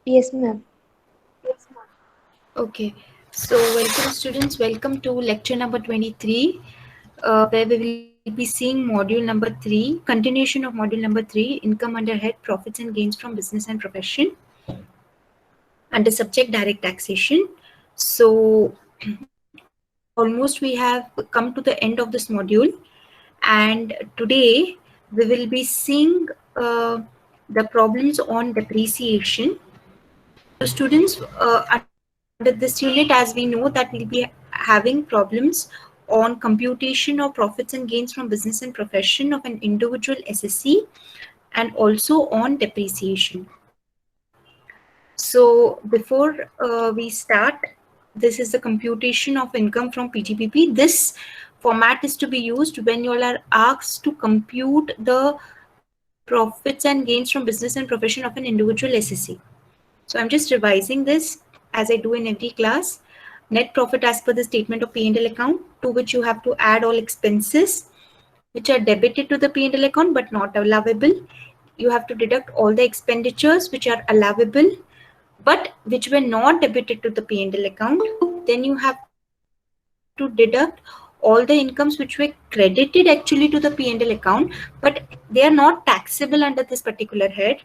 Yes, ma'am. Okay, so welcome students, welcome to lecture number 23, where we will be seeing module number 3, continuation of module number 3, income under head, profits and gains from business and profession, under subject direct taxation. So almost we have come to the end of this module, and today we will be seeing the problems on depreciation. So students, under this unit, as we know that we'll be having problems on computation of profits and gains from business and profession of an individual SSC, and also on depreciation. So before we start, this is the computation of income from PTPP. This format is to be used when you all are asked to compute the profits and gains from business and profession of an individual SSC. So I'm just revising this as I do in every class. Net profit as per the statement of P&L account, to which you have to add all expenses which are debited to the P&L account but not allowable. You have to deduct all the expenditures which are allowable but which were not debited to the P&L account. Then you have to deduct all the incomes which were credited actually to the P&L account, but they are not taxable under this particular head.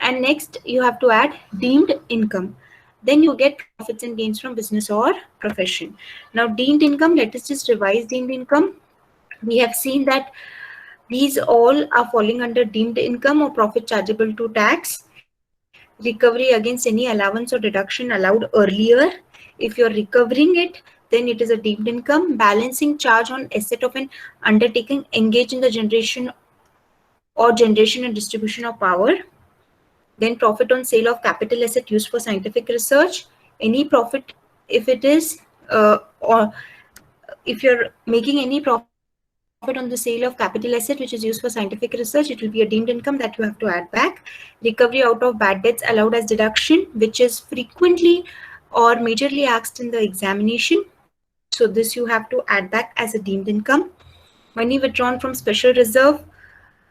And next you have to add deemed income. Then you get profits and gains from business or profession. Now deemed income, let us just revise deemed income. We have seen that these all are falling under deemed income or profit chargeable to tax. Recovery against any allowance or deduction allowed earlier. If you're recovering it, then it is a deemed income. Balancing charge on asset of an undertaking engaged in the generation or generation and distribution of power. Then profit on sale of capital asset used for scientific research. Any profit, if it is or if you're making any profit on the sale of capital asset which is used for scientific research, it will be a deemed income that you have to add back. Recovery out of bad debts allowed as deduction, which is frequently or majorly asked in the examination. So this you have to add back as a deemed income. Money withdrawn from special reserve,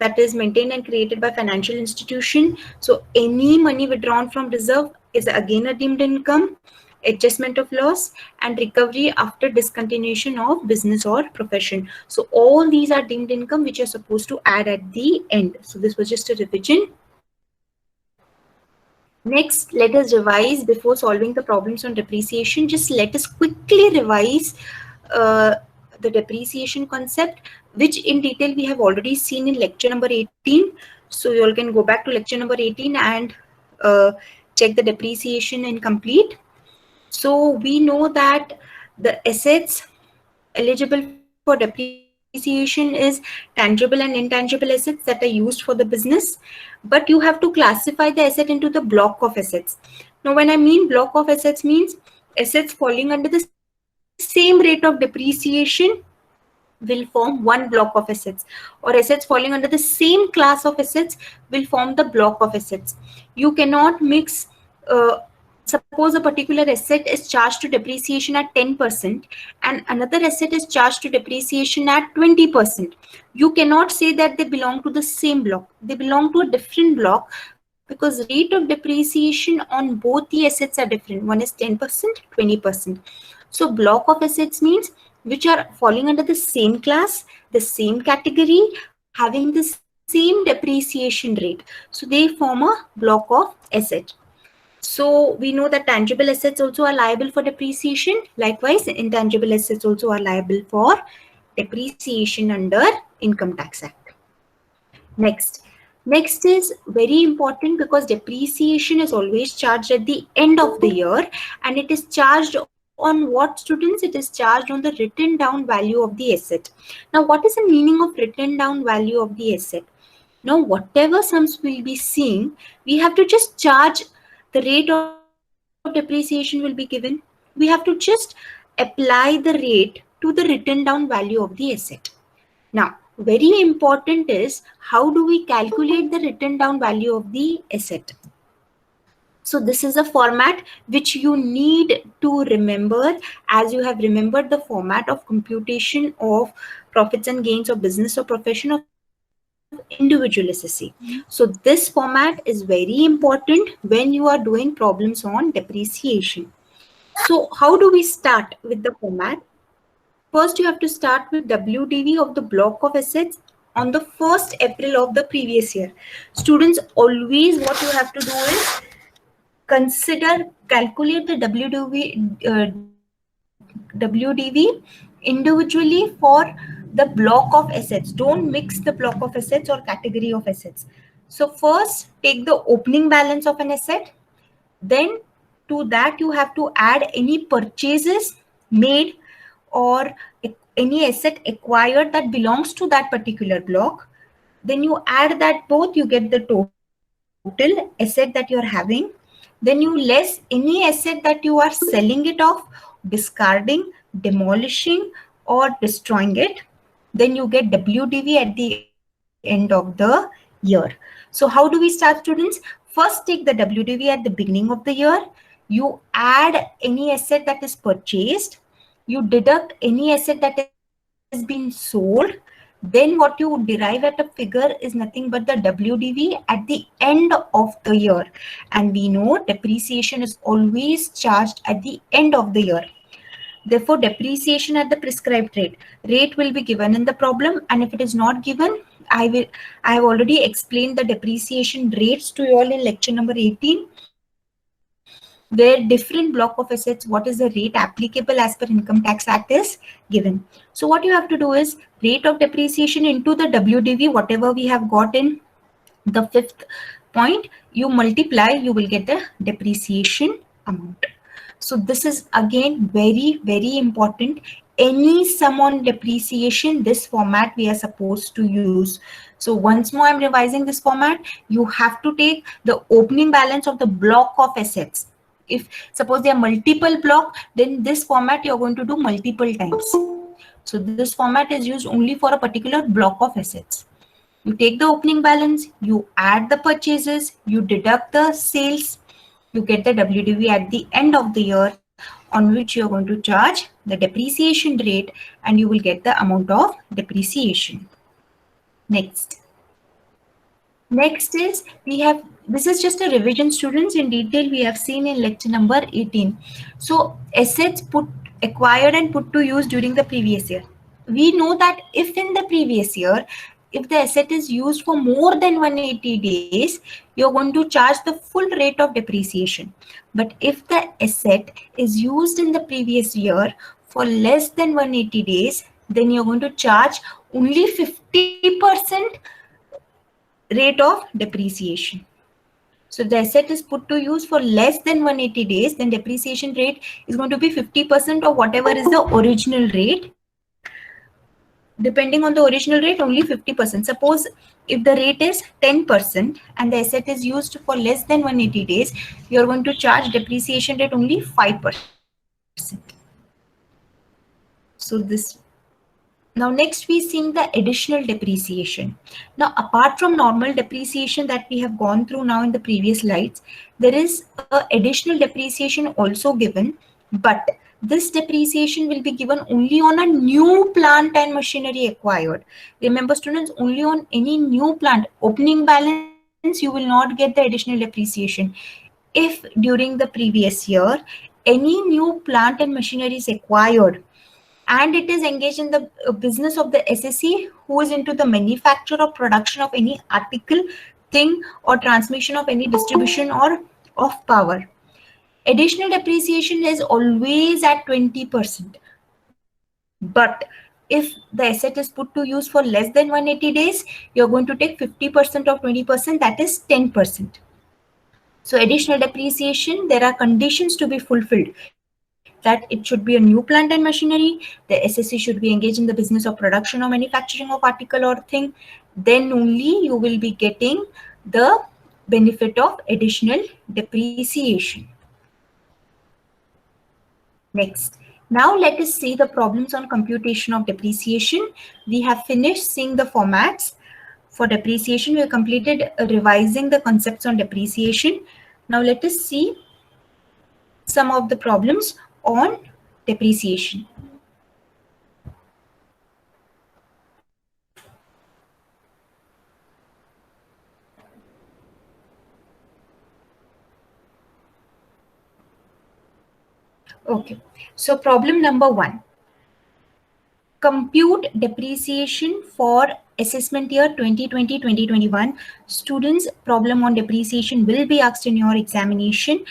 that is maintained and created by financial institution. So any money withdrawn from reserve is again a deemed income. Adjustment of loss and recovery after discontinuation of business or profession. So all these are deemed income which you're supposed to add at the end. So this was just a revision. Next, let us revise before solving the problems on depreciation. Just let us quickly revise uh, the depreciation concept, which in detail we have already seen in lecture number 18. So you all can go back to lecture number 18 and uh, check the depreciation in complete. So we know that the assets eligible for depreciation is tangible and intangible assets that are used for the business, but you have to classify the asset into the block of assets. Now when I mean block of assets means assets falling under the same rate of depreciation will form one block of assets, or assets falling under the same class of assets will form the block of assets. You cannot mix suppose a particular asset is charged to depreciation at 10% and another asset is charged to depreciation at 20%. You cannot say that they belong to the same block. They belong to a different block because rate of depreciation on both the assets are different. One is 10%, 20%. So block of assets means which are falling under the same class, the same category, having the same depreciation rate. So they form a block of asset. So we know that tangible assets also are liable for depreciation. Likewise, intangible assets also are liable for depreciation under Income Tax Act. Next. Next is very important because depreciation is always charged at the end of the year, and it is charged on what, students? It is charged on the written down value of the asset. Now, what is the meaning of written down value of the asset? Now, whatever sums we'll be seeing, we have to just charge the rate of depreciation will be given. We have to just apply the rate to the written down value of the asset. Now, very important is how do we calculate the written down value of the asset? So this is a format which you need to remember, as you have remembered the format of computation of profits and gains of business or profession of an individual SSC. individual SSC. So this format is very important when you are doing problems on depreciation. So how do we start with the format? First, you have to start with WDV of the block of assets on the 1st April of the previous year. Students, always what you have to do is calculate the WDV individually for the block of assets. Don't mix the block of assets or category of assets. So first, take the opening balance of an asset. Then to that, you have to add any purchases made or any asset acquired that belongs to that particular block. Then you add that both, you get the total asset that you're having. Then you less any asset that you are selling it off, discarding, demolishing, or destroying it. Then you get WDV at the end of the year. So how do we start, students? First, take the WDV at the beginning of the year. You add any asset that is purchased. You deduct any asset that has been sold. Then what you derive at a figure is nothing but the WDV at the end of the year. And we know depreciation is always charged at the end of the year. Therefore, depreciation at the prescribed rate will be given in the problem, and if it is not given, I have already explained the depreciation rates to you all in lecture number 18, where different block of assets, what is the rate applicable as per income tax act is given. So what you have to do is rate of depreciation into the WDV, whatever we have got in the 5th point, you multiply, you will get the depreciation amount. So this is again very important. Any sum on depreciation, this format we are supposed to use. So once more, I'm revising this format. You have to take the opening balance of the block of assets. If suppose there are multiple block, then this format you're going to do multiple times. So this format is used only for a particular block of assets. You take the opening balance, you add the purchases, you deduct the sales, you get the WDV at the end of the year, on which you're going to charge the depreciation rate, and you will get the amount of depreciation. Next is this is just a revision, students. In detail we have seen in lecture number 18. So assets acquired and put to use during the previous year. We know that if in the previous year, if the asset is used for more than 180 days, you're going to charge the full rate of depreciation. But if the asset is used in the previous year for less than 180 days, then you're going to charge only 50% rate of depreciation. So the asset is put to use for less than 180 days, then depreciation rate is going to be 50% of whatever is the original rate. Depending on the original rate, only 50%. Suppose if the rate is 10% and the asset is used for less than 180 days, you're going to charge depreciation rate only 5%. So this. Now next we seeing the additional depreciation. Now apart from normal depreciation that we have gone through now in the previous slides, there is a additional depreciation also given, but this depreciation will be given only on a new plant and machinery acquired. Remember students, only on any new plant, opening balance, you will not get the additional depreciation. If during the previous year, any new plant and machinery is acquired, and it is engaged in the business of the SSC, who is into the manufacture or production of any article, thing, or transmission of any distribution or of power. Additional depreciation is always at 20%. But if the asset is put to use for less than 180 days, you're going to take 50% of 20%, that is 10%. So additional depreciation, there are conditions to be fulfilled, that it should be a new plant and machinery, the SSC should be engaged in the business of production or manufacturing of article or thing, then only you will be getting the benefit of additional depreciation. Next, now let us see the problems on computation of depreciation. We have finished seeing the formats for depreciation. We have completed revising the concepts on depreciation. Now let us see some of the problems on depreciation. Okay. So problem number 1. Compute depreciation for assessment year 2020-2021. Students, problem on depreciation will be asked in your examination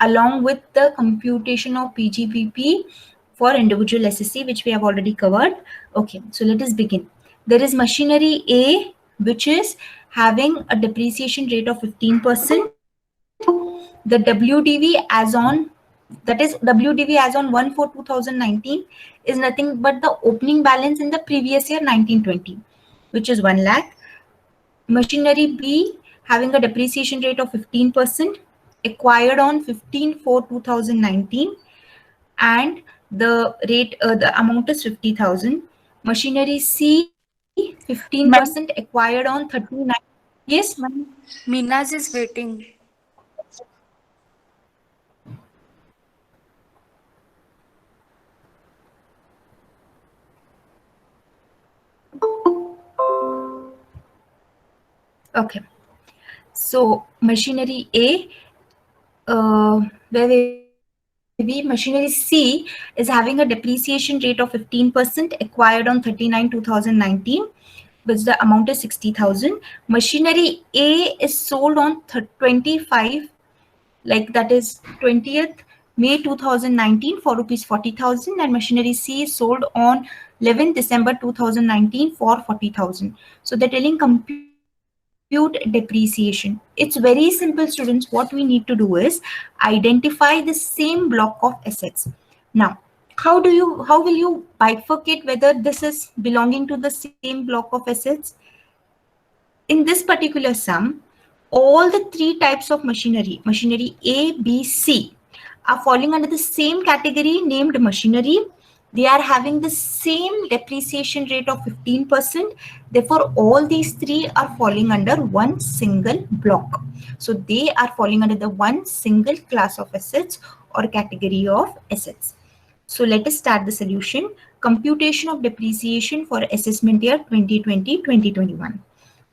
along with the computation of PGBP for individual SSC, which we have already covered. Okay, so let us begin. There is machinery A, which is having a depreciation rate of 15%. The WDV as on, that is WDV as on 1/4/2019 is nothing but the opening balance in the previous year 1920, which is 1 lakh. Machinery B having a depreciation rate of 15%, acquired on 15/4/2019, and the rate, the amount is 50,000. Machinery C 15% Ma'am, acquired on 39. Yes. ma'am, Minaz is waiting. Okay. So machinery A, where machinery C is having a depreciation rate of 15% acquired on 39/2019, which the amount is 60,000. Machinery A is sold on 25, like that is 20th May 2019 for rupees 40,000, and machinery C is sold on 11th December 2019 for 40,000. So they're telling compute depreciation. It's very simple, students. What we need to do is identify the same block of assets. Now, how will you bifurcate whether this is belonging to the same block of assets? In this particular sum, all the three types of machinery A, B, C, are falling under the same category named machinery. They are having the same depreciation rate of 15%. Therefore, all these three are falling under one single block. So they are falling under the one single class of assets or category of assets. So let us start the solution. Computation of depreciation for assessment year 2020-2021.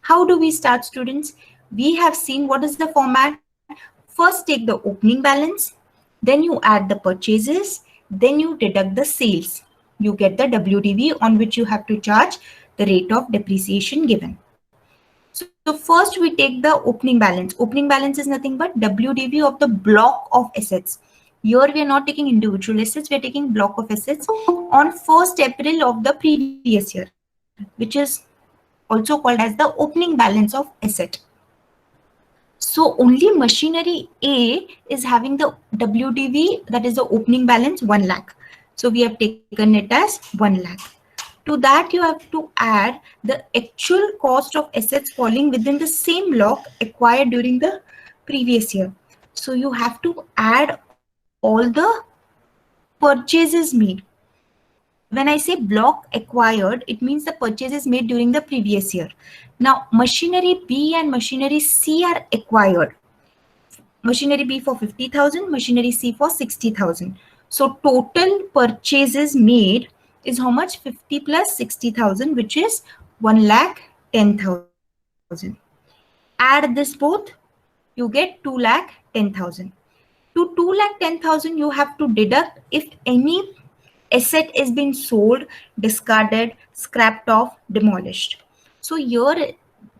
How do we start, students? We have seen what is the format. First take the opening balance, then you add the purchases, then you deduct the sales. You get the WDV on which you have to charge the rate of depreciation given. So first we take the opening balance. Opening balance is nothing but WDV of the block of assets. Here we are not taking individual assets, we are taking block of assets on 1st April of the previous year, which is also called as the opening balance of asset. So only machinery A is having the WDV, that is the opening balance 1 lakh. So we have taken it as 1 lakh. To that you have to add the actual cost of assets falling within the same block acquired during the previous year. So you have to add all the purchases made. When I say block acquired, it means the purchases made during the previous year. Now, machinery B and machinery C are acquired. Machinery B for 50,000, machinery C for 60,000. So total purchases made is how much? 50 plus 60,000, which is 1,10,000. Add this both, you get 2,10,000. To 2,10,000, you have to deduct if any asset is being sold, discarded, scrapped off, demolished. So here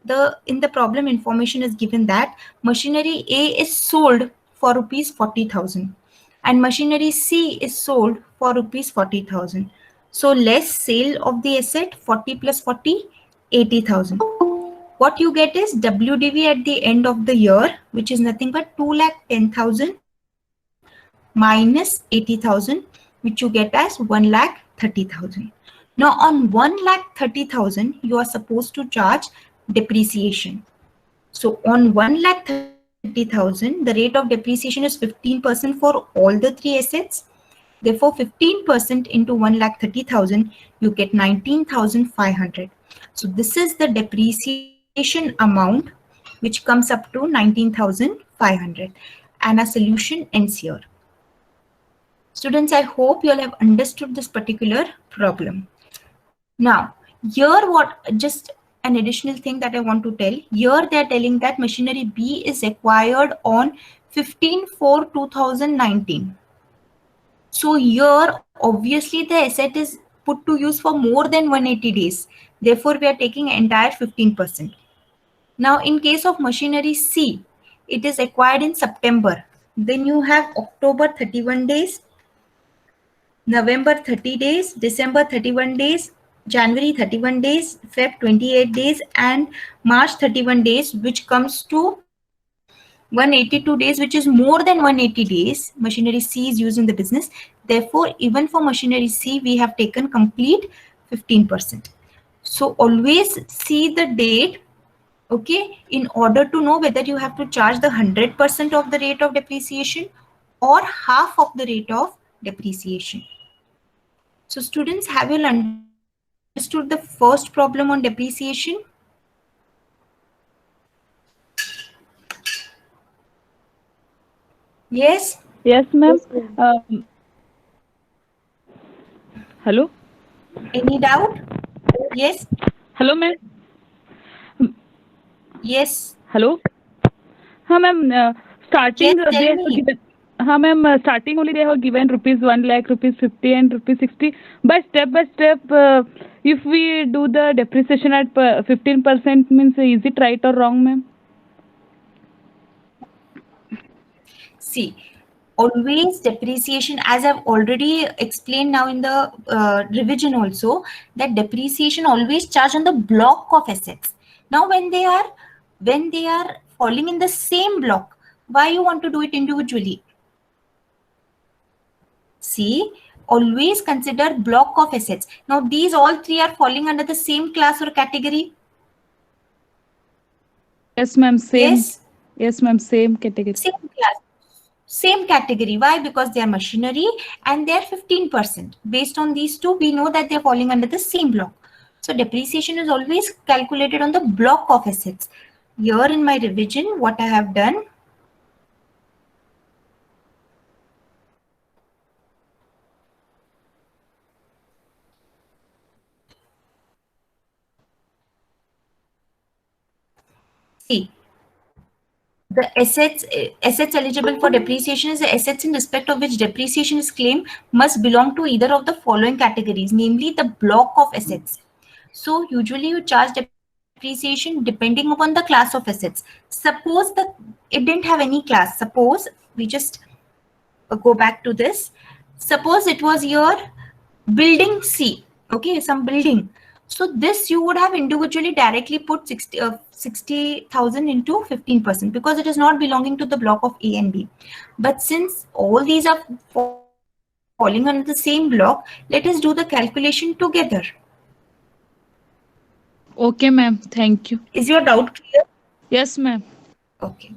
the in the problem information is given that machinery A is sold for rupees 40,000 and machinery C is sold for rupees 40,000. So less sale of the asset, 40 plus 40, 80,000. What you get is WDV at the end of the year, which is nothing but 2,10,000 minus 80,000, which you get as 1,30,000. Now on 1,30,000, you are supposed to charge depreciation. So on 1,30,000, the rate of depreciation is 15% for all the three assets. Therefore, 15% into 1,30,000, you get 19,500. So this is the depreciation amount, which comes up to 19,500. And our solution ends here. Students, I hope you all have understood this particular problem. Now, here just an additional thing that I want to tell. Here they are telling that machinery B is acquired on 15/4/2019. So here, obviously the asset is put to use for more than 180 days. Therefore, we are taking entire 15%. Now, in case of machinery C, it is acquired in September. Then you have October 31 days, November 30 days, December 31 days, January 31 days, Feb 28 days, and March 31 days, which comes to 182 days, which is more than 180 days. Machinery C is used in the business. Therefore, even for machinery C, we have taken complete 15%. So always see the date, okay, in order to know whether you have to charge the 100% of the rate of depreciation or half of the rate of depreciation. So students, have you understood the first problem on depreciation? Yes? Yes, ma'am. Hello? Any doubt? Yes? Hello, ma'am. Yes. Hello? हाँ ma'am Yes, starting tell they have me. given हाँ ma'am starting only they have given rupees 1 lakh, rupees 50 and rupees 60. By step, if we do the depreciation at 15% means is it right or wrong, ma'am? See, always depreciation, as I've already explained now in the revision also, that depreciation always charged on the block of assets. Now, when they are falling in the same block, why you want to do it individually? See, always consider block of assets. Now, these all three are falling under the same class or category. Yes, ma'am. Same. Yes. Yes, ma'am. Same category. Same class. Same category. Why? Because they are machinery and they are 15%. Based on these two, we know that they are falling under the same block. So depreciation is always calculated on the block of assets. Here in my revision, what I have done, see, the assets eligible for depreciation is the assets in respect of which depreciation is claimed must belong to either of the following categories, namely the block of assets. So usually you charge depreciation depending upon the class of assets. Suppose it didn't have any class. Suppose we just go back to this. Suppose it was your building C, okay, some building. So this you would have individually directly put 60,000 into 15% because it is not belonging to the block of A and B. But since all these are falling under the same block, let us do the calculation together. Okay, ma'am. Thank you. Is your doubt clear? Yes, ma'am. Okay.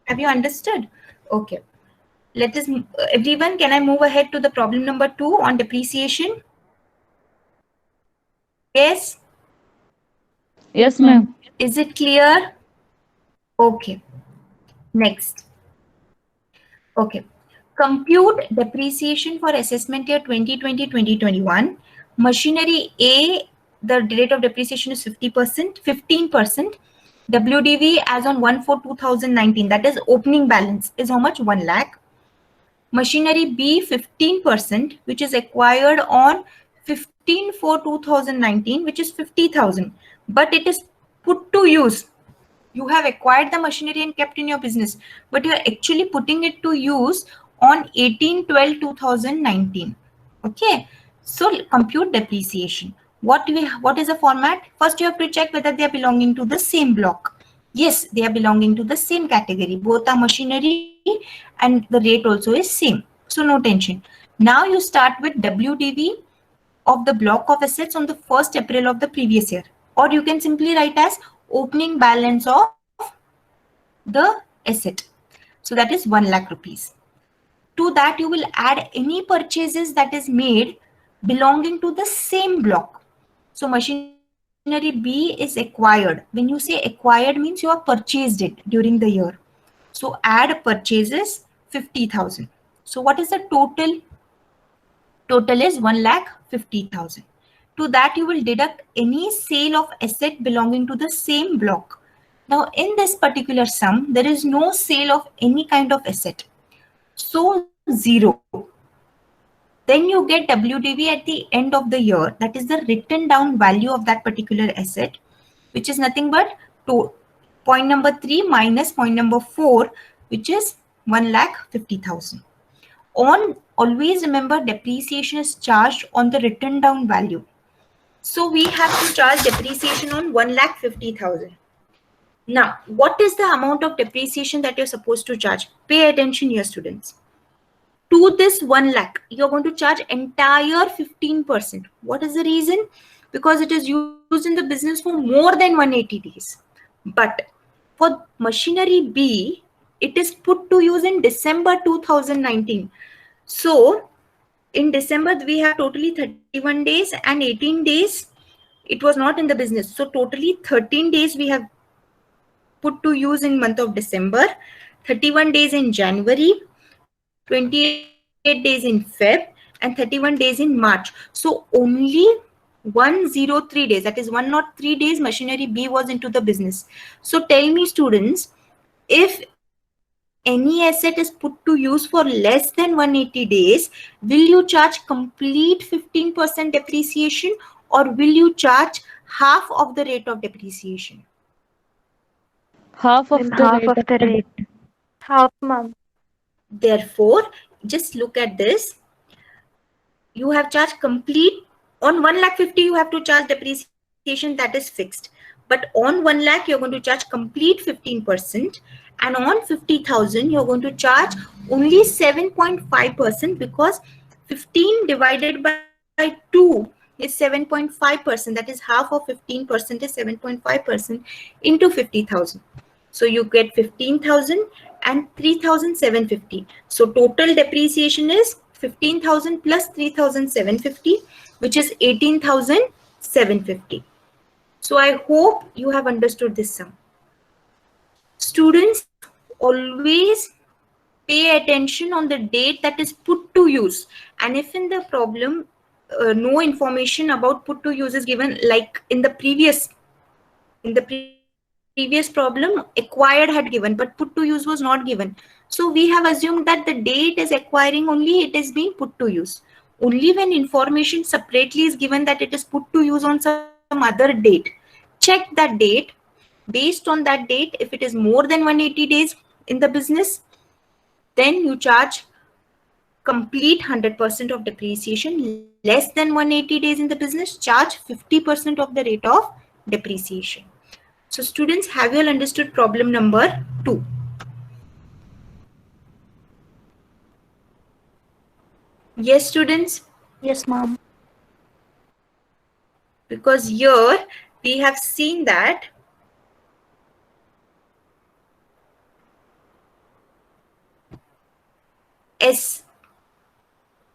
Have you understood? Okay. Let us, everyone, can I move ahead to the problem number 2 on depreciation? Yes? Yes, ma'am. Is it clear? Okay. Next. Okay. Compute depreciation for assessment year 2020-2021. Machinery A, the rate of depreciation is 50%, 15%. WDV as on 1/4/2019, that is opening balance, is how much? 1 lakh. Machinery B 15%, which is acquired on 15/4/2019, which is 50,000, but it is put to use. You have acquired the machinery and kept in your business, but you are actually putting it to use on 18/12/2019. Okay, so compute depreciation. What is the format? First, you have to check whether they are belonging to the same block. Yes, they are belonging to the same category. Both are machinery and the rate also is same. So no tension. Now you start with WDV of the block of assets on the 1st April of the previous year. Or you can simply write as opening balance of the asset. So that is 1 lakh rupees. To that you will add any purchases that is made belonging to the same block. So machinery B is acquired. When you say acquired means you have purchased it during the year. So add purchases 50,000. So what is the total? Total is 1,50,000. To that you will deduct any sale of asset belonging to the same block. Now in this particular sum, there is no sale of any kind of asset. So 0. Then you get WDV at the end of the year. That is the written down value of that particular asset, which is nothing but point number 3 minus point number 4, which is 1,50,000. Always remember, depreciation is charged on the written down value. So we have to charge depreciation on 1,50,000. Now, what is the amount of depreciation that you're supposed to charge? Pay attention here, students. To this 1 lakh, you're going to charge entire 15%. What is the reason? Because it is used in the business for more than 180 days. But for machinery B, it is put to use in December 2019. So in December, we have totally 31 days and 18 days. It was not in the business. So totally 13 days we have put to use in month of December, 31 days in January, 28 days in Feb, and 31 days in March. So only 103 days, that is 103 days, machinery B was into the business. So tell me, students, if any asset is put to use for less than 180 days, will you charge complete 15% depreciation, or will you charge half of the rate of depreciation? Half of the rate. Half, ma'am. Therefore, just look at this. You have charged complete on 1,50,000. You have to charge depreciation, that is fixed. But on 1 lakh, you're going to charge complete 15%, and on 50,000, you're going to charge only 7.5%, because 15 divided by 2 is 7.5%. That is half of 15% is 7.5% into 50,000. So you get 15,000 and 3,750. So total depreciation is 15,000 plus 3,750, which is 18,750. So I hope you have understood this sum. Students, always pay attention on the date that is put to use. And if in the problem, no information about put to use is given, like in the previous problem, acquired had given, but put to use was not given. So we have assumed that the date is acquiring only, it is being put to use. Only when information separately is given that it is put to use on some other date, check that date. Based on that date, if it is more than 180 days in the business, then you charge complete 100% of depreciation. Less than 180 days in the business, charge 50% of the rate of depreciation. So students, have you all understood problem number 2? Yes, students? Yes, ma'am. Because here we have seen that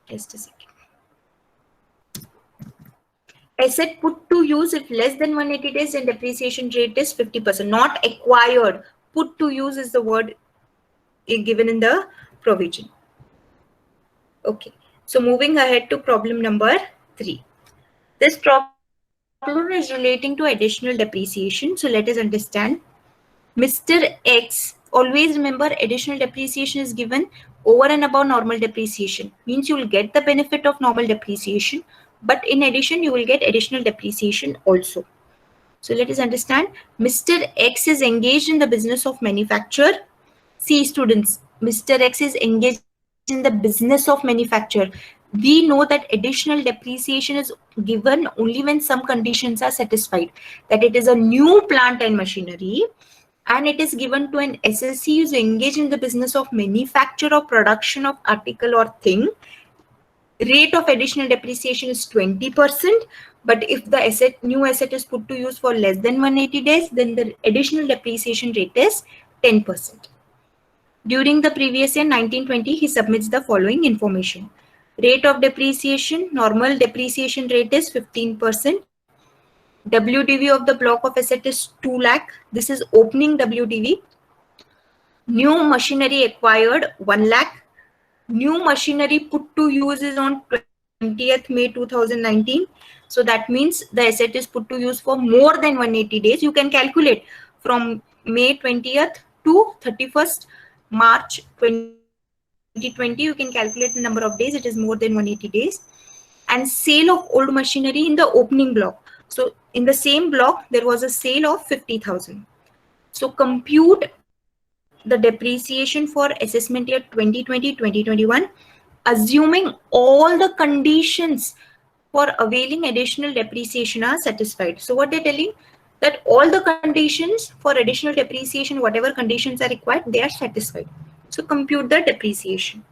just a second. Asset put to use if less than 180 days, and depreciation rate is 50%. Not acquired. Put to use is the word given in the provision. Okay. So moving ahead to problem number 3. This problem is relating to additional depreciation. So let us understand. Mr. X, always remember, additional depreciation is given over and above normal depreciation. Means you will get the benefit of normal depreciation, but in addition, you will get additional depreciation also. So let us understand. Mr. X is engaged in the business of manufacture. See, students, Mr. X is engaged in the business of manufacture. We know that additional depreciation is given only when some conditions are satisfied, that it is a new plant and machinery, and it is given to an SSC who is engaged in the business of manufacture or production of article or thing. Rate of additional depreciation is 20%, but if the new asset is put to use for less than 180 days, then the additional depreciation rate is 10%. During the previous year, 1920, he submits the following information. Rate of depreciation, normal depreciation rate is 15%. WDV of the block of asset is 2 lakh. This is opening WDV. New machinery acquired 1 lakh. New machinery put to use is on 20th May 2019. So that means the asset is put to use for more than 180 days. You can calculate from May 20th to 31st March 2019. 2020, you can calculate the number of days, it is more than 180 days. And sale of old machinery in the opening block. So in the same block, there was a sale of 50,000. So compute the depreciation for assessment year 2020-2021, assuming all the conditions for availing additional depreciation are satisfied. So what they're telling, that all the conditions for additional depreciation, whatever conditions are required, they are satisfied. So compute the depreciation.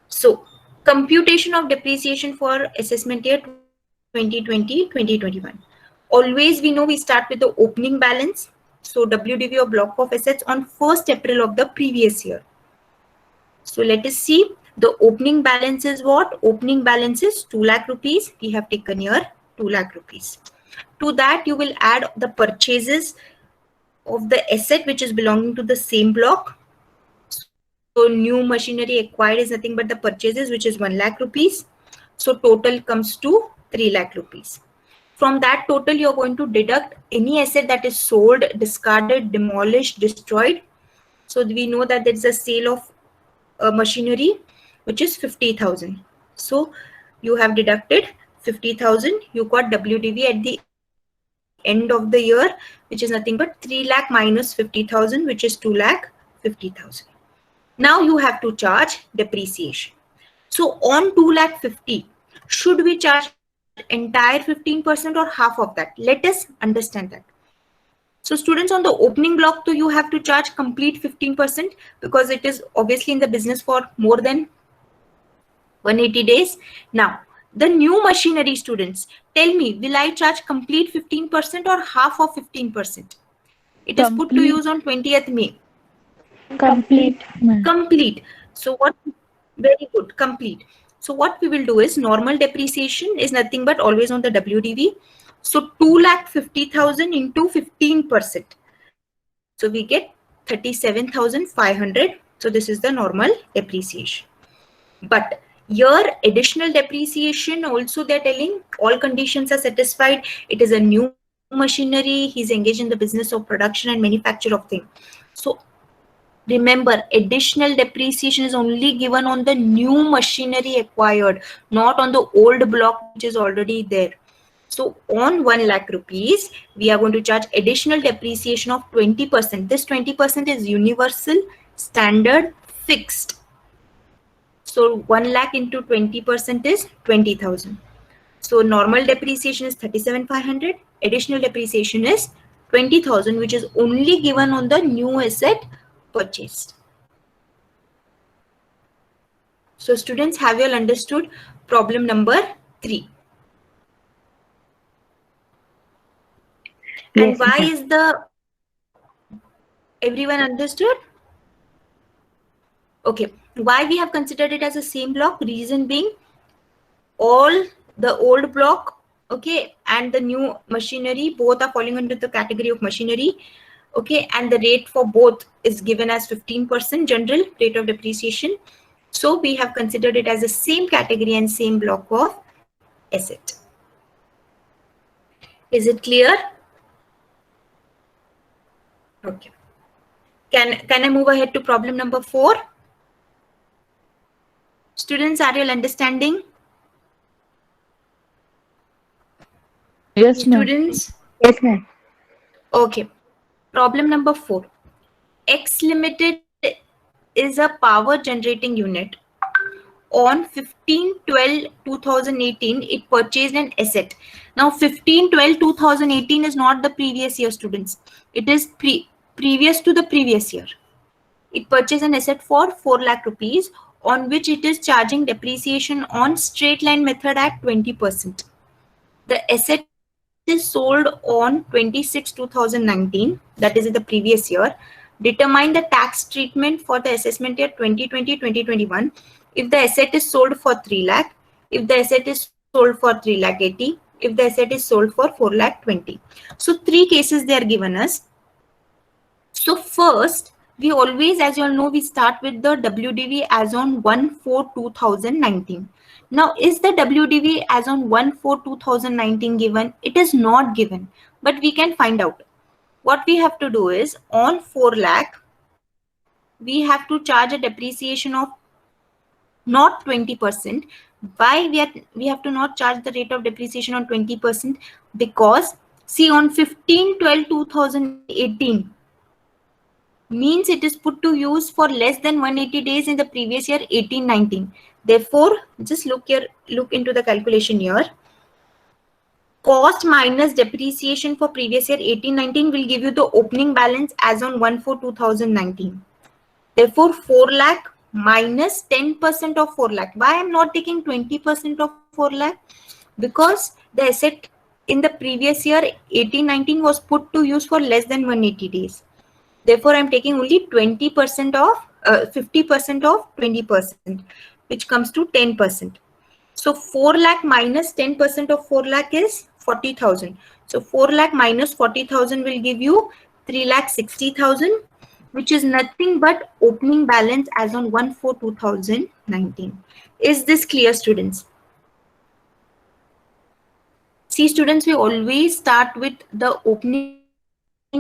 So computation of depreciation for assessment year 2020-2021. Always we know we start with the opening balance. So WDV or block of assets on 1st April of the previous year. So let us see, the opening balance is what? Opening balance is 2 lakh rupees. We have taken here 2 lakh rupees. To that you will add the purchases of the asset which is belonging to the same block. So new machinery acquired is nothing but the purchases, which is 1 lakh rupees. So total comes to 3 lakh rupees. From that total, you're going to deduct any asset that is sold, discarded, demolished, destroyed. So we know that there is a sale of machinery, which is 50,000. So you have deducted 50,000. You got WDV at the end of the year, which is nothing but 3 lakh minus 50,000, which is 2 lakh 50,000. Now you have to charge depreciation. So on 2 lakh 50, should we charge entire 15% or half of that? Let us understand that. So students, on the opening block, so you have to charge complete 15% because it is obviously in the business for more than 180 days. Now, the new machinery, students, tell me, will I charge complete 15% or half of 15%? It is put to use on 20th May. Complete. Complete. So what? Very good. Complete. So what we will do is, normal depreciation is nothing but always on the WDV. So 2,50,000 into 15%. So we get 37,500. So this is the normal depreciation. But here additional depreciation also, they're telling all conditions are satisfied. It is a new machinery. He's engaged in the business of production and manufacture of things. So remember, additional depreciation is only given on the new machinery acquired, not on the old block which is already there. So on 1 lakh rupees, we are going to charge additional depreciation of 20%. This 20% is universal, standard, fixed. So 1 lakh into 20% is 20,000. So normal depreciation is 37,500. Additional depreciation is 20,000, which is only given on the new asset purchased. So students, have you all understood problem number 3? Yes, and why is the, everyone understood? Okay, why we have considered it as a same block? Reason being, all the old block, okay, and the new machinery, both are falling under the category of machinery. Okay, and the rate for both is given as 15% general rate of depreciation. So we have considered it as the same category and same block of asset. Is it clear? Okay. Can I move ahead to problem number 4? Students, are you all understanding? Yes, ma'am. Students? Yes, ma'am. Okay. Problem number 4. X Limited is a power generating unit. On 15/12/2018, it purchased an asset. Now 15/12/2018 is not the previous year, students. It is previous to the previous year. It purchased an asset for 4 lakh rupees, on which it is charging depreciation on straight line method at 20%. The asset is sold on 26/2019, that is in the previous year. Determine the tax treatment for the assessment year 2020-2021 if the asset is sold for 3 lakh, if the asset is sold for 3 lakh 80, if the asset is sold for 4 lakh 20. So 3 cases they are given us. So first, we always, as you all know, we start with the WDV as on 1/4/2019. Now, is the WDV as on 1/4/2019 given? It is not given, but we can find out. What we have to do is, on 4 lakh, we have to charge a depreciation of not 20%. Why we have to not charge the rate of depreciation on 20%? Because see, on 15/12/2018 means it is put to use for less than 180 days in the previous year 18/19. Therefore, just look into the calculation here. Cost minus depreciation for previous year 18/19 will give you the opening balance as on 1/4/2019. Therefore, 4 lakh minus 10% of 4 lakh. Why I'm not taking 20% of 4 lakh? Because the asset in the previous year 18/19 was put to use for less than 180 days. Therefore, I'm taking only 20% of 50% of 20%, which comes to 10%. So 4 lakh minus 10% of 4 lakh is 40,000. So 4 lakh minus 40,000 will give you 3,60,000, which is nothing but opening balance as on 1/4/2019. Is this clear, students? See, students, we always start with the opening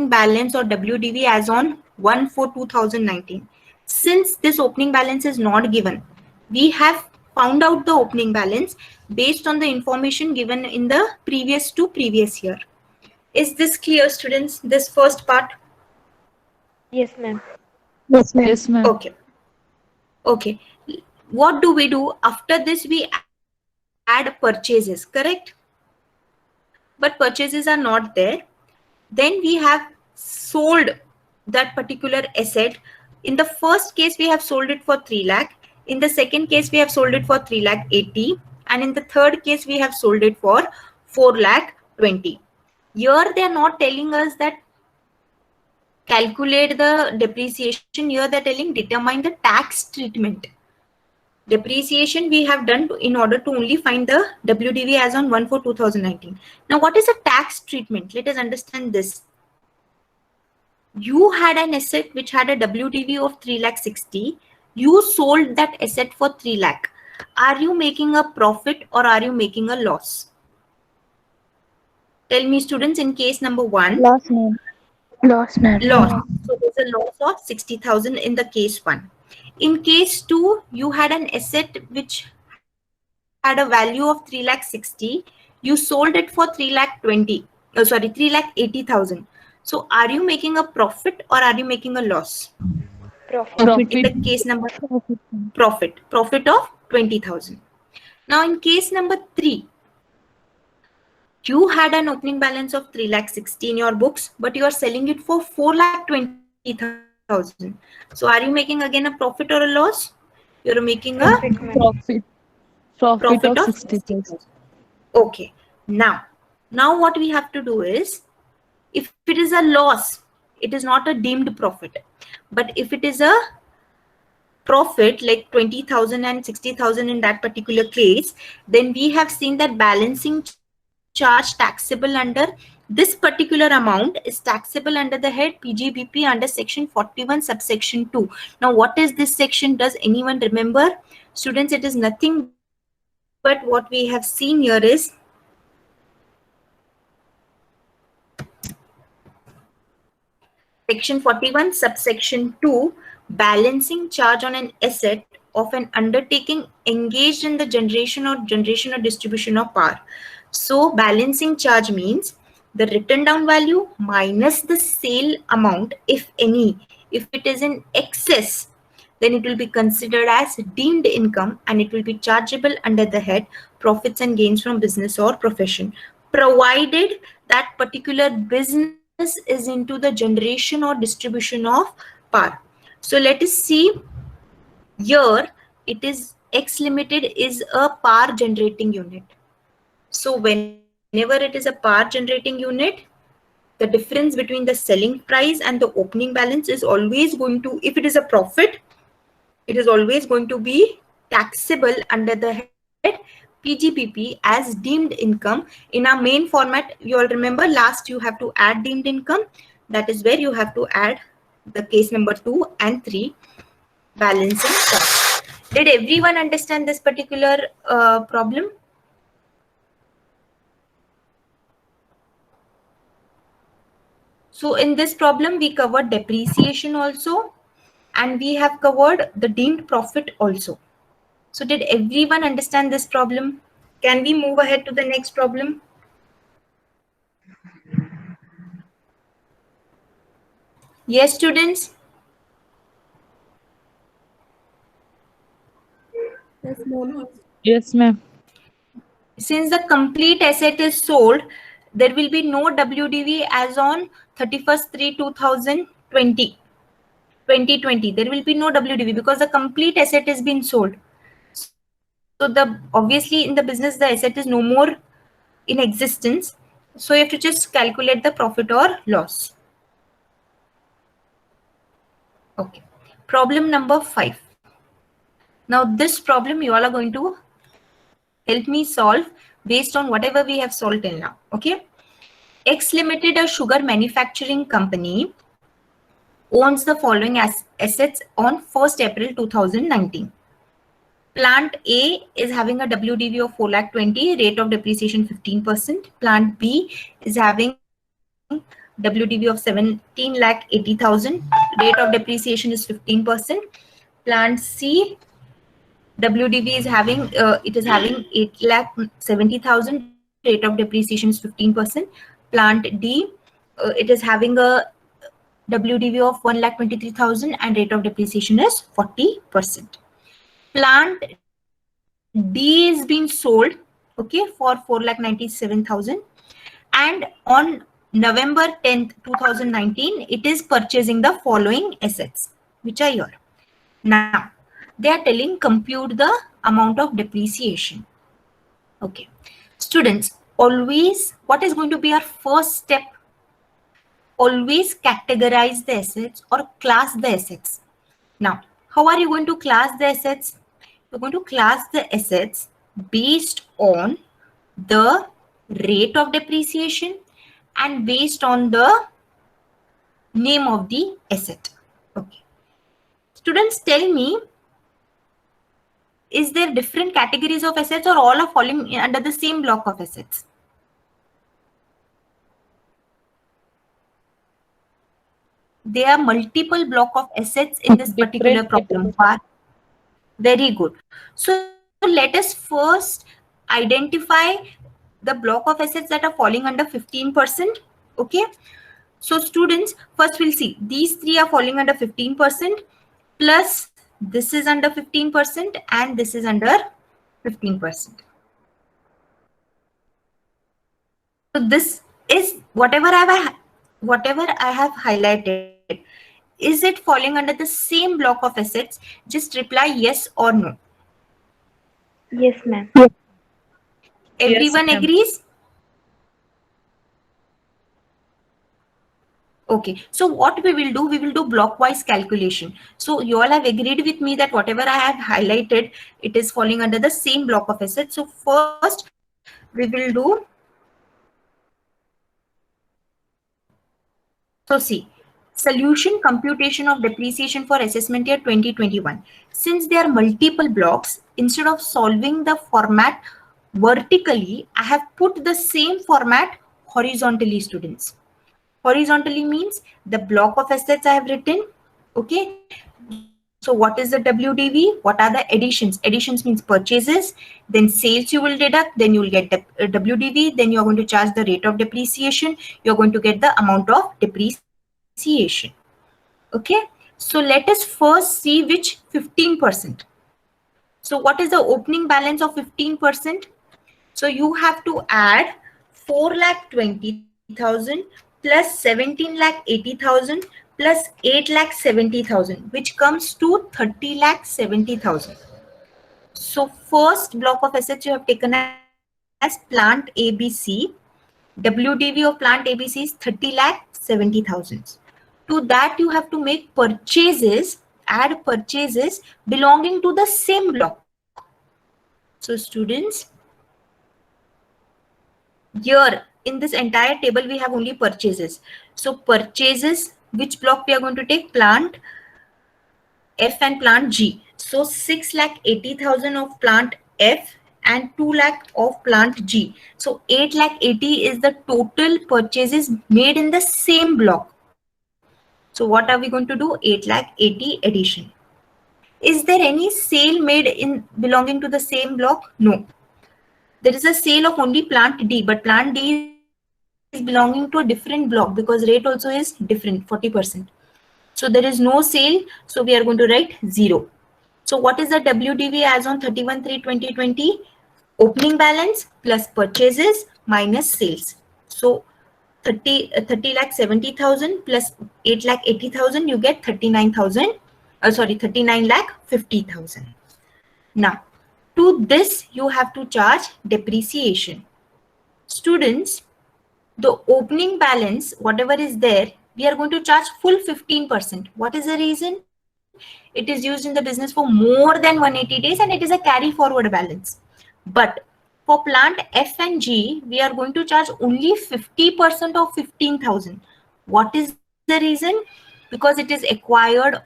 balance or WDV as on 1/4/2019. Since this opening balance is not given, we have found out the opening balance based on the information given in the previous year. Is this clear, students, this first part? Yes, ma'am. Yes, ma'am. Yes, ma'am. Okay. Okay. What do? After this, we add purchases, correct? But purchases are not there. Then we have sold that particular asset. In the first case, we have sold it for 3 lakh. In the second case, we have sold it for 3,80,000. And in the third case, we have sold it for 4,20,000. Here, they are not telling us that calculate the depreciation. Here, they're telling determine the tax treatment. Depreciation we have done in order to only find the WDV as on 1/4/2019. Now, what is a tax treatment? Let us understand this. You had an asset which had a WDV of 3,60,000. You sold that asset for 3 lakh. Are you making a profit or are you making a loss? Tell me, students, in case number 1. Loss, ma'am. Loss, ma'am. Loss. So there's a loss of 60,000 in the case 1. In case 2, you had an asset which had a value of 3,60,000. You sold it for 3,80,000. So are you making a profit or are you making a loss? Profit. In the case number profit of 20,000. Now in case number 3, you had an opening balance of 3,60,000 in your books, but you are selling it for 4,20,000. So are you making again a profit or a loss? You're making a Profit of 60,000. Okay. Now what we have to do is, if it is a loss, it is not a deemed profit. But if it is a profit like 20,000 and 60,000 in that particular case, then we have seen that balancing charge taxable under this particular amount is taxable under the head PGBP under section 41 subsection 2. Now, what is this section? Does anyone remember? Students, it is nothing but what we have seen here is section 41 subsection 2, balancing charge on an asset of an undertaking engaged in the generation or distribution of power. So balancing charge means the written down value minus the sale amount, if any. If it is in excess, then it will be considered as deemed income and it will be chargeable under the head profits and gains from business or profession, provided that particular business is into the generation or distribution of power. So let us see here, it is X Limited is a power generating unit. So whenever it is a power generating unit, the difference between the selling price and the opening balance is always going to, if it is a profit, it is always going to be taxable under the head PGBP as deemed income. In our main format, you all remember last you have to add deemed income. That is where you have to add the case number 2 and 3 balancing charge. Did everyone understand this particular problem? So in this problem, we covered depreciation also. and we have covered the deemed profit also. So did everyone understand this problem? Can we move ahead to the next problem? Yes, students? Yes, ma'am. Since the complete asset is sold, there will be no WDV as on 31st/3/2020. There will be no WDV because the complete asset has been sold. So obviously in the business the asset is no more in existence. So you have to just calculate the profit or loss. Okay. Problem number 5. Now this problem you all are going to help me solve based on whatever we have solved till now. Okay. X Limited, a sugar manufacturing company, owns the following assets on 1st April 2019. Plant A is having a WDV of 4,20,000, rate of depreciation 15%. Plant B is having WDV of 17,80,000, rate of depreciation is 15%. Plant C, WDV is having 8,70,000, rate of depreciation is 15%. Plant D, it is having a WDV of 1,23,000 and rate of depreciation is 40%. Plant D is being sold, okay, for 4,97,000, and on November 10th, 2019, it is purchasing the following assets, which are here. Now, they are telling compute the amount of depreciation. Okay. Students, always, what is going to be our first step? Always categorize the assets or class the assets. Now, how are you going to class the assets? You're going to class the assets based on the rate of depreciation and based on the name of the asset. Okay. Students, tell me, is there different categories of assets or all are falling under the same block of assets? There are multiple block of assets in this particular problem. Very good. So let us first identify the block of assets that are falling under 15%. Okay. So students, first we'll see these three are falling under 15%, plus this is under 15% and this is under 15%. So this is whatever I have highlighted. Is it falling under the same block of assets? Just reply yes or no. Yes, ma'am. Everyone Yes, ma'am. agrees? Okay, so what we will do blockwise calculation. So you all have agreed with me that whatever I have highlighted, it is falling under the same block of assets. So first we will do, so see, solution computation of depreciation for assessment year 2021. Since there are multiple blocks, instead of solving the format vertically, I have put the same format horizontally, students. Horizontally means the block of assets I have written. Okay. So what is the WDV? What are the additions? Additions means purchases, then sales you will deduct, then you will get the WDV, then you are going to charge the rate of depreciation. You're going to get the amount of depreciation. Okay. So let us first see which 15%. So what is the opening balance of 15%? So you have to add 4,20,000 plus 17,80,000 plus 8,70,000, which comes to 30,70,000. So first block of assets you have taken as plant ABC. WDV of plant ABC is 30,70,000. To that you have to make purchases, add purchases belonging to the same block. So students, here in this entire table we have only purchases. So purchases, which block we are going to take? Plant F and plant G. So 6,80,000 of plant F and 2 lakh of plant G. So 8,80,000 is the total purchases made in the same block. So what are we going to do? 8,80,000 addition. Is there any sale made in belonging to the same block? No. There is a sale of only plant D, but plant D is belonging to a different block because rate also is different, 40%. So there is no sale, so we are going to write 0. So what is the WDV as on 31/3/2020? Opening balance plus purchases minus sales. So 30,70,000 plus 8,80,000, you get 39,000. 39,50,000. Now, to this you have to charge depreciation. Students, the opening balance, whatever is there, we are going to charge full 15%. What is the reason? It is used in the business for more than 180 days and it is a carry forward balance. But for plant F and G, we are going to charge only 50% of 15,000. What is the reason? Because it is acquired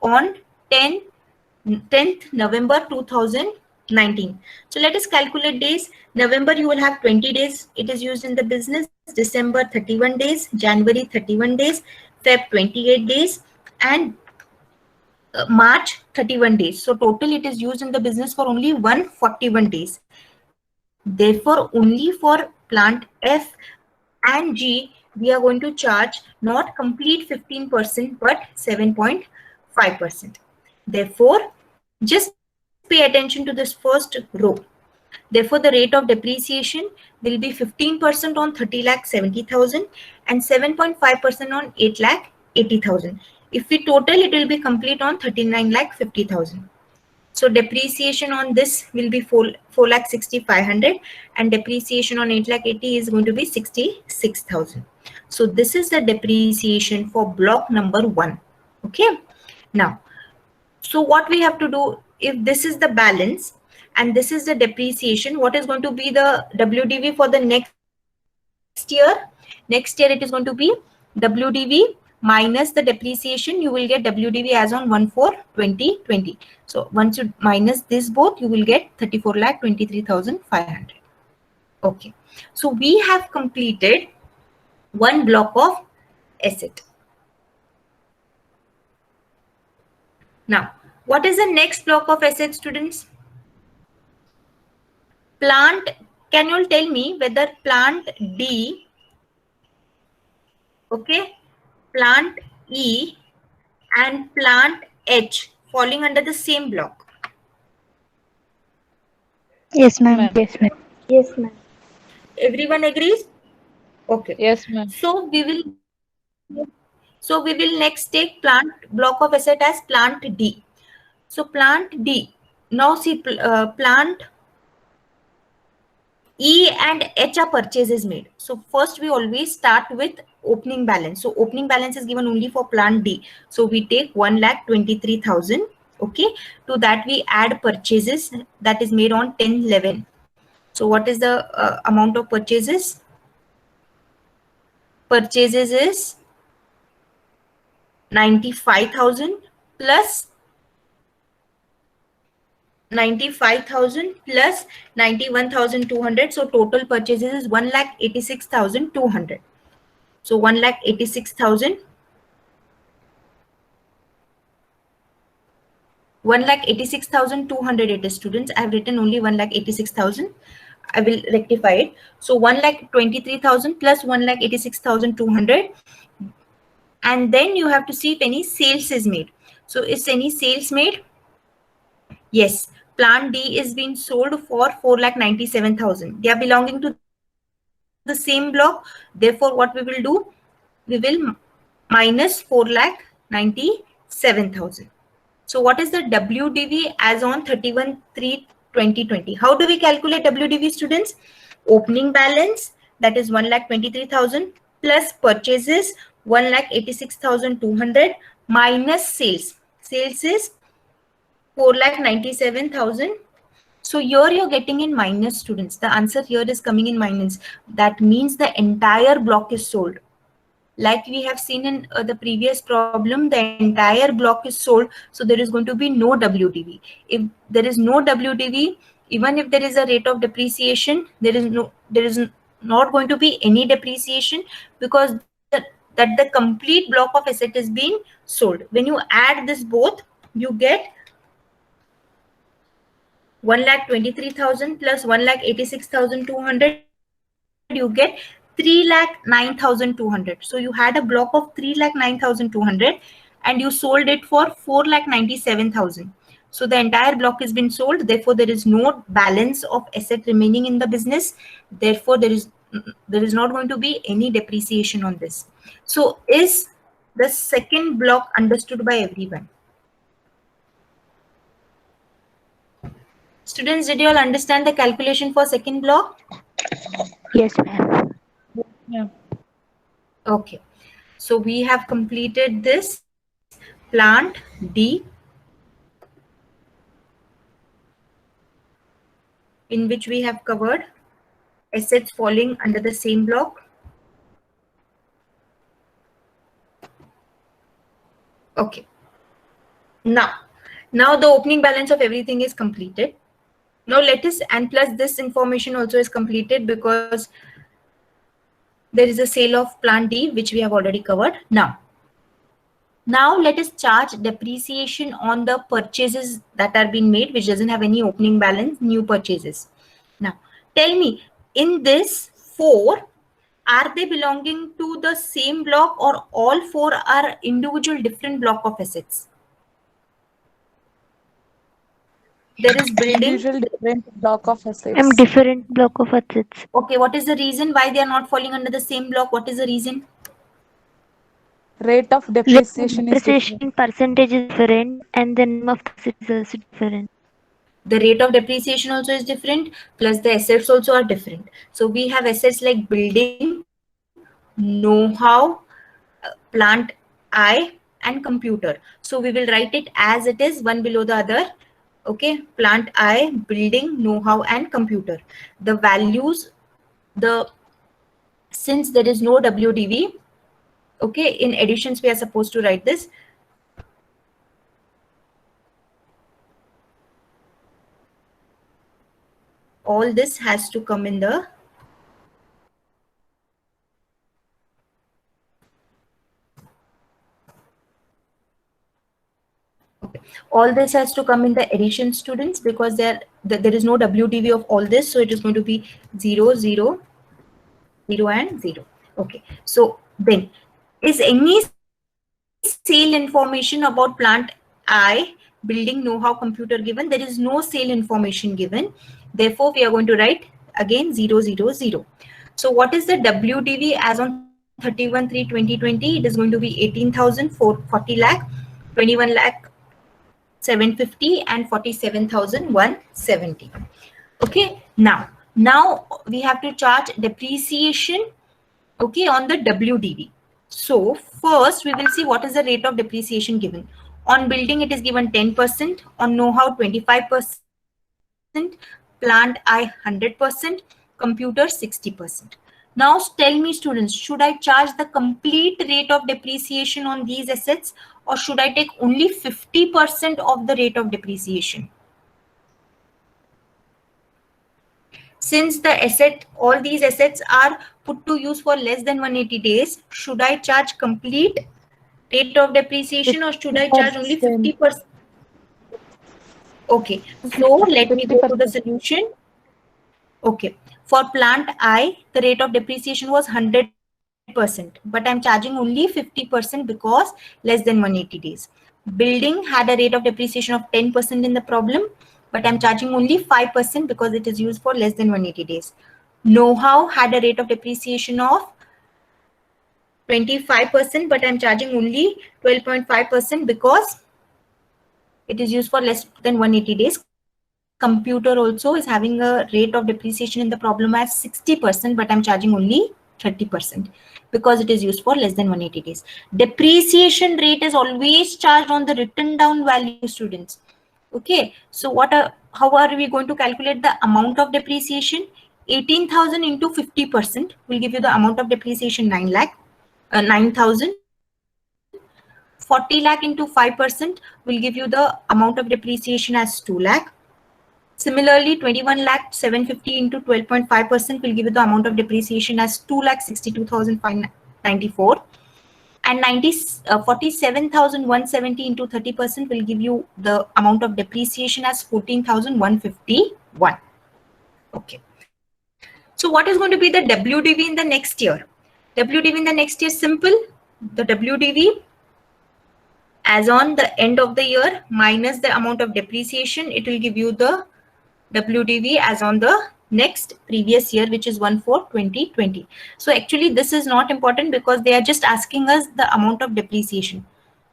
on 10th November 2019. So let us calculate days. November, you will have 20 days. It is used in the business. December, 31 days. January, 31 days. Feb, 28 days. And March, 31 days. So total it is used in the business for only 141 days. Therefore, only for plant F and G, we are going to charge not complete 15%, but 7.5%. Therefore, just pay attention to this first row. Therefore, the rate of depreciation will be 15% on 30,70,000 and 7.5% on 8,80,000. If we total, it will be complete on 39,50,000. So depreciation on this will be 4,60,500 and depreciation on 8,80,000 is going to be 66,000. So this is the depreciation for block number 1. Okay. Now, so what we have to do, if this is the balance and this is the depreciation, what is going to be the WDV for the next year? Next year it is going to be WDV minus the depreciation. You will get WDV as on 1/4/2020. So once you minus this both, you will get 34,23,500. Okay. So we have completed one block of asset. Now, what is the next block of asset, students? Plant, can you all tell me whether plant D, okay, plant E and plant H falling under the same block? Yes, ma'am. Ma'am. Yes, ma'am. Yes, ma'am. Everyone agrees? Okay. Yes, ma'am. So we will next take plant block of asset as plant D. So plant D. Now see plant E and H are purchases made. So first we always start with opening balance. So opening balance is given only for plant D. So we take 1,23,000. Okay. To that we add purchases that is made on 10/11. So what is the amount of purchases? Purchases is 95,000 plus 95,000 plus 91,200. So total purchases is 1,86,200. So 1,86,000. 1,86,200 it is, students. I have written only 1,86,000. I will rectify it. So 1,23,000 plus 1,86,200. And then you have to see if any sales is made. So is any sales made? Yes. Plant D is being sold for 4,97,000. They are belonging to the same block. Therefore, what we will do? We will minus 4,97,000. So what is the WDV as on 31/3/2020? How do we calculate WDV, students? Opening balance, that is 1,23,000 plus purchases 1,86,200 minus sales. Sales is 4,97,000. So here you're getting in minus, students. The answer here is coming in minus. That means the entire block is sold. Like we have seen in the previous problem, the entire block is sold. So there is going to be no WDV. If there is no WDV, even if there is a rate of depreciation, there is not going to be any depreciation because the that the complete block of asset is being sold. When you add this both, you get 1,23,000 plus 1,86,200, you get 3,09,200. So you had a block of 3,09,200 and you sold it for 4,97,000. So the entire block has been sold. Therefore, there is no balance of asset remaining in the business. Therefore, there is not going to be any depreciation on this. So is the second block understood by everyone? Students, did you all understand the calculation for second block? Yes, ma'am. Yeah. Okay. So we have completed this plant D, in which we have covered assets falling under the same block. Okay. Now the opening balance of everything is completed. Now let us, and plus this information also is completed because there is a sale of plant D, which we have already covered. Now let us charge depreciation on the purchases that are being made, which doesn't have any opening balance, new purchases. Now tell me, in this 4, are they belonging to the same block or all 4 are individual different block of assets? There is building. Individual different block of assets. I'm different block of assets. Okay, what is the reason why they are not falling under the same block? What is the reason? Rate of depreciation is Depreciation different. percentage is different and the name of the asset is also different. The rate of depreciation also is different, plus the assets also are different. So we have assets like building, know-how, plant I, and computer. So we will write it as it is, one below the other. Okay, plant I, building, know-how, and computer. The values, since there is no WDV, okay, in additions we are supposed to write this. All this has to come in the all this has to come in the addition, students, because there is no WDV of all this, so it is going to be 0, 0, 0, and 0. Okay, so then is any sale information about plant I, building, know-how, computer given? There is no sale information given. Therefore, we are going to write again 0, 0, 0. So what is the WDV as on 31/3/2020? It is going to be 18,440 lakh, 21 lakh 750, and 47,170. Okay, now we have to charge depreciation, okay, on the WDV. So first we will see what is the rate of depreciation given. On building it is given 10%, on know-how 25%, plant I 100%, computer 60%. Now tell me, students, should I charge the complete rate of depreciation on these assets, or should I take only 50% of the rate of depreciation? Since the asset, all these assets are put to use for less than 180 days, should I charge complete rate of depreciation or should I charge only 50%? Okay, so let me go to the solution. Okay, for plant I, the rate of depreciation was 100%, but I'm charging only 50% because less than 180 days. Building had a rate of depreciation of 10% in the problem, but I'm charging only 5% because it is used for less than 180 days. Know-how had a rate of depreciation of 25%, but I'm charging only 12.5% because it is used for less than 180 days. Computer also is having a rate of depreciation in the problem as 60%, but I'm charging only 30% because it is used for less than 180 days. Depreciation rate is always charged on the written down value, students. Okay, so how are we going to calculate the amount of depreciation? 18,000 into 50% will give you the amount of depreciation 9,000. 40 lakh into 5% will give you the amount of depreciation as 2 lakh. Similarly, 21 lakh 750 into 12.5% will give you the amount of depreciation as 2,62,594. and 47,170 into 30% will give you the amount of depreciation as 14,151. Okay. So what is going to be the WDV in the next year? WDV in the next year, simple. The WDV as on the end of the year minus the amount of depreciation, it will give you the WDV as on the next previous year, which is 1/4/2020. So actually this is not important because they are just asking us the amount of depreciation.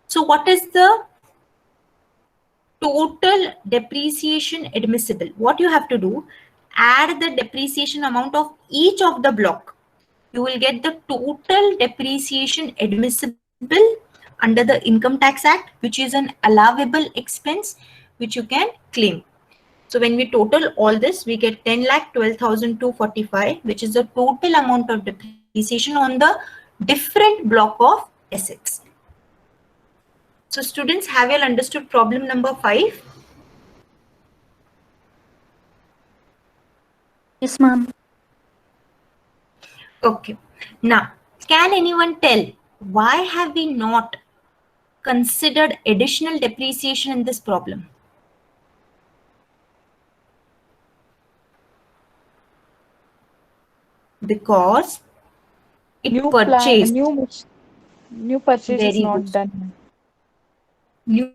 So what is the total depreciation admissible? What you have to do, add the depreciation amount of each of the block. You will get the total depreciation admissible under the Income Tax Act, which is an allowable expense which you can claim. So when we total all this, we get 10,12,245, which is the total amount of depreciation on the different block of assets. So students, have you all understood problem number 5? Yes, ma'am. Okay. Now, can anyone tell why have we not considered additional depreciation in this problem? Because it New purchased. New purchase is Very not good. done. New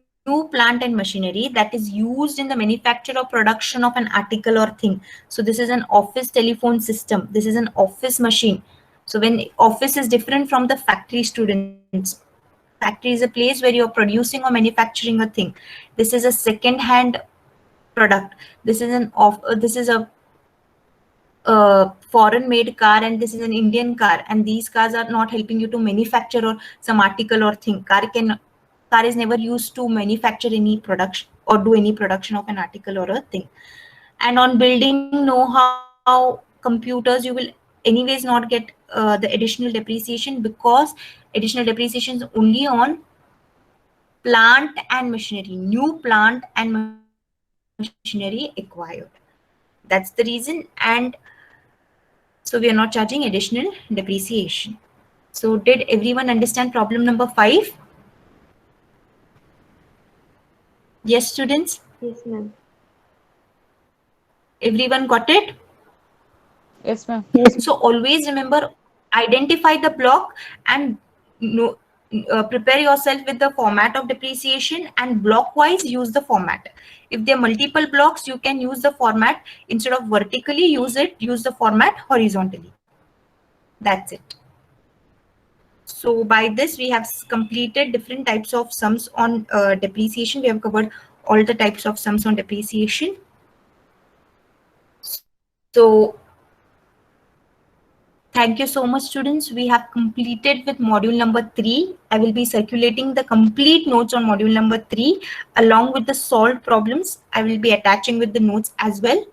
plant and machinery that is used in the manufacture or production of an article or thing. So this is an office telephone system. This is an office machine. So when office is different from the factory, students. Factory is a place where you're producing or manufacturing a thing. This is a second-hand product. This is a foreign made car and this is an Indian car, and these cars are not helping you to manufacture or some article or thing. Car is never used to manufacture any production or do any production of an article or a thing. And on building know-how, computers, you will anyways not get the additional depreciation because additional depreciation is only on plant and machinery, new plant and machinery acquired. That's the reason, and so we are not charging additional depreciation. So did everyone understand problem number 5? Yes, students? Yes, ma'am. Everyone got it? Yes, ma'am. So always remember, identify the block and prepare yourself with the format of depreciation, and block wise use the format. If there are multiple blocks, you can use the format instead of vertically use the format horizontally. That's it. So by this we have completed different types of sums on depreciation. We have covered all the types of sums on depreciation. So thank you so much, students. We have completed with module number 3. I will be circulating the complete notes on module number 3 along with the solved problems. I will be attaching with the notes as well.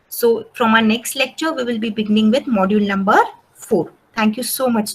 So from our next lecture, we will be beginning with module number 4. Thank you so much.